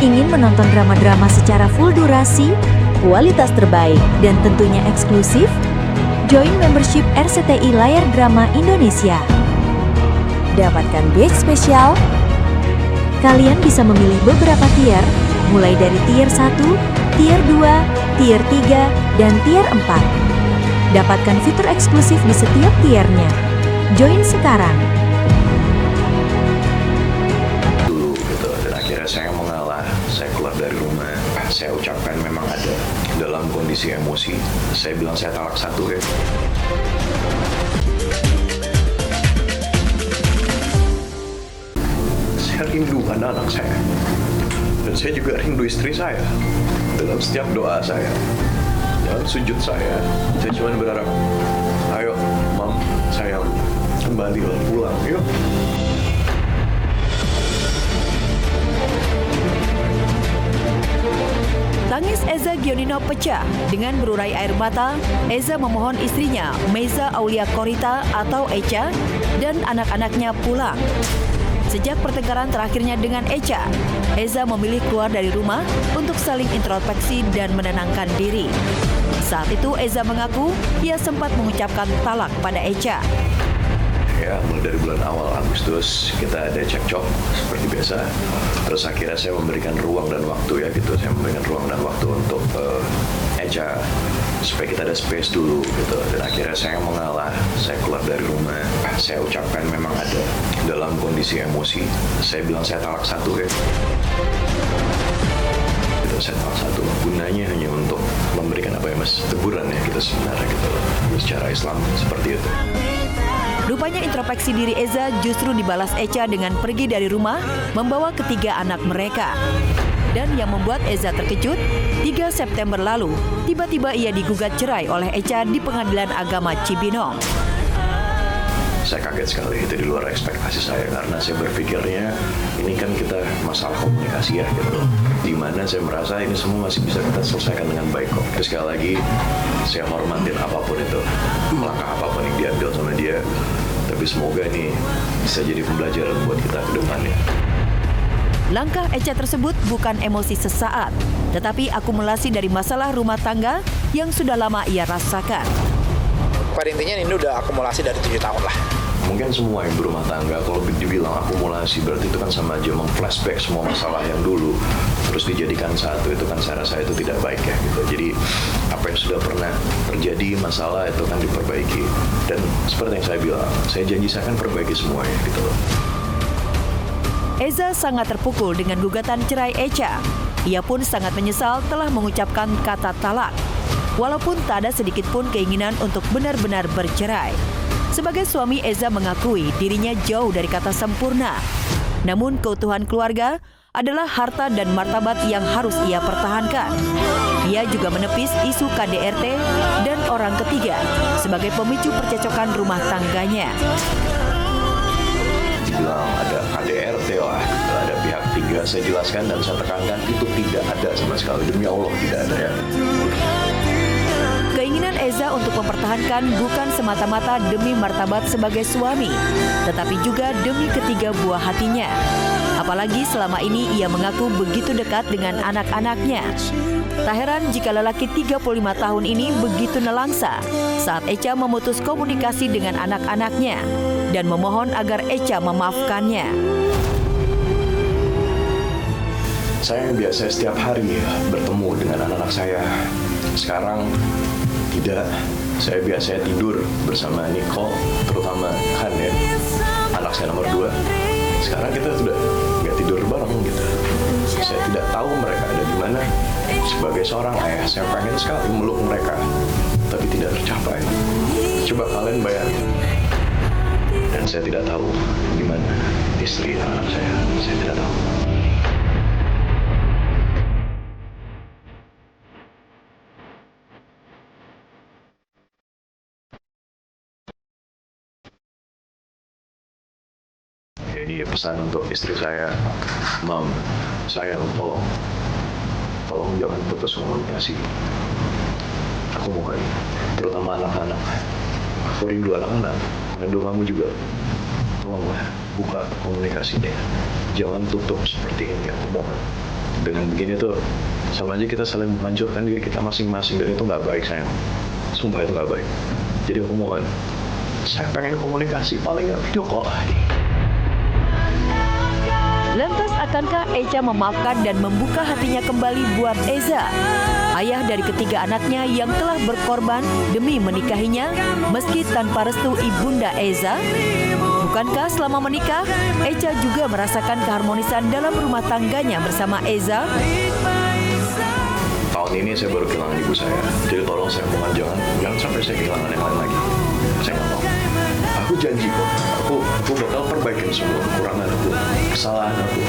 Ingin menonton drama-drama secara full durasi, kualitas terbaik, dan tentunya eksklusif? Join membership RCTI Layar Drama Indonesia. Dapatkan batch spesial. Kalian bisa memilih beberapa tier, mulai dari tier 1, tier 2, tier 3, dan tier 4. Dapatkan fitur eksklusif di setiap tiernya. Join sekarang. Dulu gitu, dan akhirnya saya mengalah, saya keluar dari rumah, saya ucapkan memang ada dalam kondisi emosi. Saya bilang saya talak 1 ya. Saya rindu anak-anak saya, dan saya juga rindu istri saya. Dalam setiap doa saya, dalam sujud saya cuma berharap, ayo Mam, sayang, kembali pulang, yuk. Tangis Eza Gionino pecah. Dengan berurai air mata, Eza memohon istrinya, Meza Aulia Korita atau Echa, dan anak-anaknya pulang. Sejak pertengkaran terakhirnya dengan Echa, Eza memilih keluar dari rumah untuk saling introspeksi dan menenangkan diri. Saat itu Eza mengaku ia sempat mengucapkan talak pada Echa. Ya, mulai dari bulan awal Agustus kita ada cekcok seperti biasa. Terus akhirnya saya memberikan ruang dan waktu ya gitu. Saya memberikan ruang dan waktu untuk Echa supaya kita ada space dulu gitu. Dan akhirnya saya mengalah, saya keluar dari rumah. Saya ucapkan memang ada dalam kondisi emosi. Saya bilang saya talak 1 ya. Gitu, saya talak 1. Gunanya hanya untuk memberikan apa ya Mas, teguran ya gitu sebenarnya gitu. Secara Islam seperti itu. Rupanya introspeksi diri Eza justru dibalas Echa dengan pergi dari rumah membawa ketiga anak mereka. Dan yang membuat Eza terkejut, 3 September lalu, tiba-tiba ia digugat cerai oleh Echa di Pengadilan Agama Cibinong. Saya kaget sekali, itu di luar ekspektasi saya karena saya berpikirnya ini kan kita masalah komunikasi ya gitu. Dimana saya merasa ini semua masih bisa kita selesaikan dengan baik kok. Terus sekali lagi saya hormatin apapun itu, langkah apapun yang diambil sama dia. Tapi semoga ini bisa jadi pembelajaran buat kita ke depannya. Langkah Echa tersebut bukan emosi sesaat, tetapi akumulasi dari masalah rumah tangga yang sudah lama ia rasakan. Pada intinya ini udah akumulasi dari 7 tahun lah. Mungkin semua yang berumah tangga kalau dibilang akumulasi berarti itu kan sama aja meng-flashback semua masalah yang dulu terus dijadikan satu, itu kan saya rasa itu tidak baik ya gitu. Jadi apa yang sudah pernah terjadi masalah itu kan diperbaiki, dan seperti yang saya bilang, saya janji saya akan perbaiki semuanya gitu loh. Eza sangat terpukul dengan gugatan cerai Echa. Ia pun sangat menyesal telah mengucapkan kata talak, walaupun tak ada sedikit pun keinginan untuk benar-benar bercerai. Sebagai suami, Eza mengakui dirinya jauh dari kata sempurna. Namun keutuhan keluarga adalah harta dan martabat yang harus ia pertahankan. Ia juga menepis isu KDRT dan orang ketiga sebagai pemicu percecokan rumah tangganya. Dibilang ada KDRT lah, ada pihak tiga, saya jelaskan dan saya tekankan itu tidak ada sama sekali, demi Allah tidak ada ya. Keinginan Eza untuk mempertahankan bukan semata-mata demi martabat sebagai suami, tetapi juga demi ketiga buah hatinya. Apalagi selama ini ia mengaku begitu dekat dengan anak-anaknya. Tak heran jika lelaki 35 tahun ini begitu nelangsa saat Echa memutus komunikasi dengan anak-anaknya dan memohon agar Echa memaafkannya. Saya yang biasa setiap hari bertemu dengan anak-anak saya. Sekarang tidak, saya biasanya tidur bersama Nicole, terutama Han ya, anak saya nomor 2. Sekarang kita sudah nggak tidur bareng gitu. Saya tidak tahu mereka ada di mana. Sebagai seorang ayah, saya pengen sekali meluk mereka, tapi tidak tercapai. Coba kalian bayangin. Dan saya tidak tahu di mana istri dan anak saya tidak tahu. Jadi pesan untuk istri saya, Mam, saya tolong jangan putus komunikasi. Aku mohon, terutama anak-anak. Aku rindu anak-anak, rindu kamu juga. Tolonglah buka komunikasinya, jangan tutup seperti ini, aku mohon. Dengan begini tuh sama aja kita saling menghancurkan diri kita masing-masing, dan itu nggak baik sayang. Sumpah itu nggak baik. Jadi aku mohon, saya pengen komunikasi, paling nggak video call. Lantas akankah Echa memaafkan dan membuka hatinya kembali buat Eza? Ayah dari ketiga anaknya yang telah berkorban demi menikahinya meski tanpa restu ibunda Eza? Bukankah selama menikah, Echa juga merasakan keharmonisan dalam rumah tangganya bersama Eza? Tahun ini saya baru kehilangan ibu saya, jadi tolong saya mohon jangan sampai saya kehilangan yang lain lagi. Saya nggak mau. Aku janji kok, aku bakal perbaikin semua kekurangan aku, kesalahan aku.